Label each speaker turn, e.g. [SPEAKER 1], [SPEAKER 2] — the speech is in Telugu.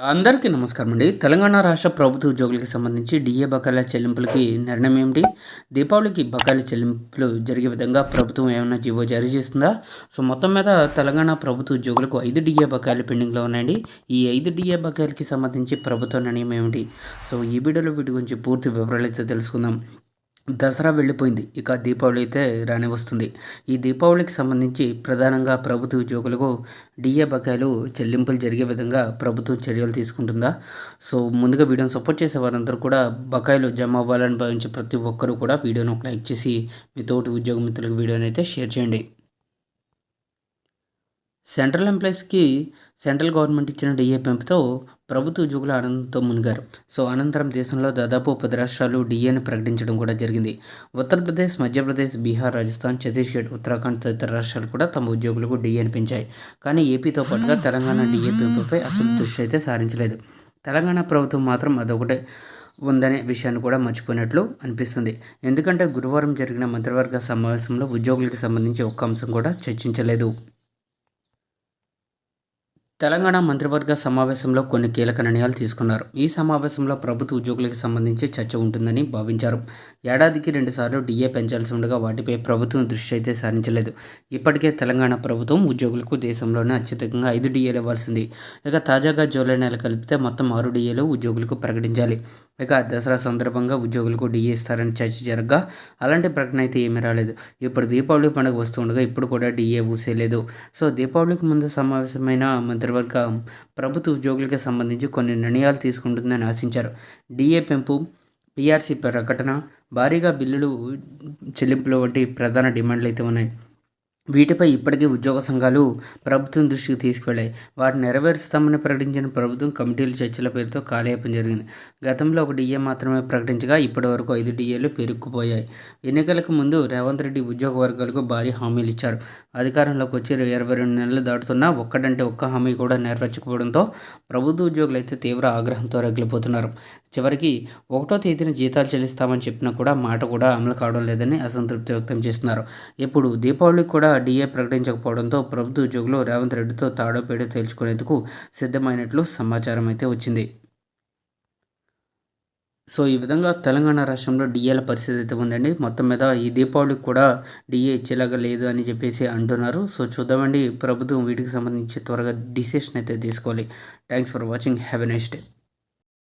[SPEAKER 1] అందరికీ నమస్కారం అండి. తెలంగాణ రాష్ట్ర ప్రభుత్వ ఉద్యోగులకి సంబంధించి డిఏ బకాయిల చెల్లింపులకి నిర్ణయం ఏమిటి? దీపావళికి బకాయిల చెల్లింపులు జరిగే విధంగా ప్రభుత్వం ఏమైనా జీవో జారీ చేస్తుందా? సో, మొత్తం మీద తెలంగాణ ప్రభుత్వ ఉద్యోగులకు 5 డిఏ బకాయిలు పెండింగ్‌లో ఉన్నాయండి. ఈ 5 డిఏ బకాయిలకి సంబంధించి ప్రభుత్వ నిర్ణయం ఏమిటి? సో, ఈ వీడియోలో వీటి గురించి పూర్తి వివరాలైతే తెలుసుకుందాం. దసరా వెళ్ళిపోయింది. ఇక దీపావళి అయితే రానే వస్తుంది. ఈ దీపావళికి సంబంధించి ప్రధానంగా ప్రభుత్వ ఉద్యోగులకు డిఏ బకాయిలు చెల్లింపులు జరిగే విధంగా ప్రభుత్వం చర్యలు తీసుకుంటుందా? సో, ముందుగా వీడియోని సపోర్ట్ చేసే వారందరూ కూడా బకాయిలు జమ అవ్వాలని భావించే ప్రతి ఒక్కరు కూడా వీడియోని ఒక లైక్ చేసి మీ తోటి ఉద్యోగ మిత్రులకు వీడియోని అయితే షేర్ చేయండి. సెంట్రల్ ఎంప్లాయీస్‌కి సెంట్రల్ గవర్నమెంట్ ఇచ్చిన డిఏ పెంపుతో ప్రభుత్వ ఉద్యోగులు ఆనందంతో మునిగారు. సో, అనంతరం దేశంలో దాదాపు 10 రాష్ట్రాలు డిఏని ప్రకటించడం కూడా జరిగింది. ఉత్తరప్రదేశ్, మధ్యప్రదేశ్, బీహార్, రాజస్థాన్, ఛత్తీస్‌గఢ్, ఉత్తరాఖండ్ తదితర రాష్ట్రాలు కూడా తమ ఉద్యోగులకు డిఏని పెంచాయి. కానీ ఏపీతో పాటుగా తెలంగాణ డిఏ పెంపుపై అసలు దృష్టి అయితే సారించలేదు. తెలంగాణ ప్రభుత్వం మాత్రం అదొకటే ఉందనే విషయాన్ని కూడా మర్చిపోయినట్లు అనిపిస్తుంది. ఎందుకంటే గురువారం జరిగిన మంత్రివర్గ సమావేశంలో ఉద్యోగులకు సంబంధించి ఒక్క అంశం కూడా చర్చించలేదు. తెలంగాణ మంత్రివర్గ సమావేశంలో కొన్ని కీలక నిర్ణయాలు తీసుకున్నారు. ఈ సమావేశంలో ప్రభుత్వ ఉద్యోగులకు సంబంధించి చర్చ ఉంటుందని భావించారు. ఏడాదికి 2 సార్లు డిఏ పెంచాల్సి ఉండగా వాటిపై ప్రభుత్వం దృష్టి అయితే సారించలేదు. ఇప్పటికే తెలంగాణ ప్రభుత్వం ఉద్యోగులకు దేశంలోనే అత్యధికంగా 5 డిఏలు ఇవ్వాల్సింది. ఇక తాజాగా జూలై నెల కలిపితే మొత్తం 6 డిఏలు ఉద్యోగులకు ప్రకటించాలి. ఇక దసరా సందర్భంగా ఉద్యోగులకు డిఏ ఇస్తారని చర్చ జరగగా అలాంటి ప్రకటన అయితే ఏమీ రాలేదు. ఇప్పుడు దీపావళి పండుగ వస్తుండగా ఇప్పుడు కూడా డిఏ ఊసేలేదు. సో, దీపావళికి ముందు సమావేశమైన మంత్రివర్గం ప్రభుత్వ ఉద్యోగులకు సంబంధించి కొన్ని నిర్ణయాలు తీసుకుంటుందని ఆశించారు. డిఏ పెంపు, పీఆర్సీ ప్రకటన, భారీగా బిల్లులు చెల్లింపులు వంటి ప్రధాన డిమాండ్లు అయితే ఉన్నాయి. వీటిపై ఇప్పటికే ఉద్యోగ సంఘాలు ప్రభుత్వం దృష్టికి తీసుకువెళ్ళాయి. వాటిని నెరవేరుస్తామని ప్రకటించిన ప్రభుత్వం కమిటీల చర్చల పేరుతో కాలయాపన జరిగింది. గతంలో ఒక డిఏ మాత్రమే ప్రకటించగా ఇప్పటి వరకు 5 డిఏలు పేరుకుపోయాయి. ఎన్నికలకు ముందు రేవంత్ రెడ్డి ఉద్యోగ వర్గాలకు భారీ హామీలు ఇచ్చారు. అధికారంలోకి వచ్చి 22 నెలలు దాటుతున్నా ఒక్కటంటే ఒక్క హామీ కూడా నెరవేర్చకపోవడంతో ప్రభుత్వ ఉద్యోగులు అయితే తీవ్ర ఆగ్రహంతో రగిలిపోతున్నారు. చివరికి 1వ తేదీన జీతాలు చెల్లిస్తామని చెప్పినా కూడా మాట కూడా అమలు కావడం లేదని అసంతృప్తి వ్యక్తం చేస్తున్నారు. ఇప్పుడు దీపావళికి కూడా డిఏ ప్రకటించకపోవడంతో ప్రభుత్వ ఉద్యోగులు రేవంత్ రెడ్డితో తాడో పేడో తేల్చుకునేందుకు సిద్ధమైనట్లు సమాచారం అయితే వచ్చింది. సో, ఈ విధంగా తెలంగాణ రాష్ట్రంలో డిఏల పరిస్థితి అయితే ఉందండి. మొత్తం మీద ఈ దీపావళికి కూడా డిఏ ఇచ్చేలాగా లేదు అని చెప్పేసి అంటున్నారు. సో, చూద్దామండి ప్రభుత్వం వీటికి సంబంధించి త్వరగా డిసిషన్ అయితే తీసుకోవాలి. Thanks for watching. Have a nice day.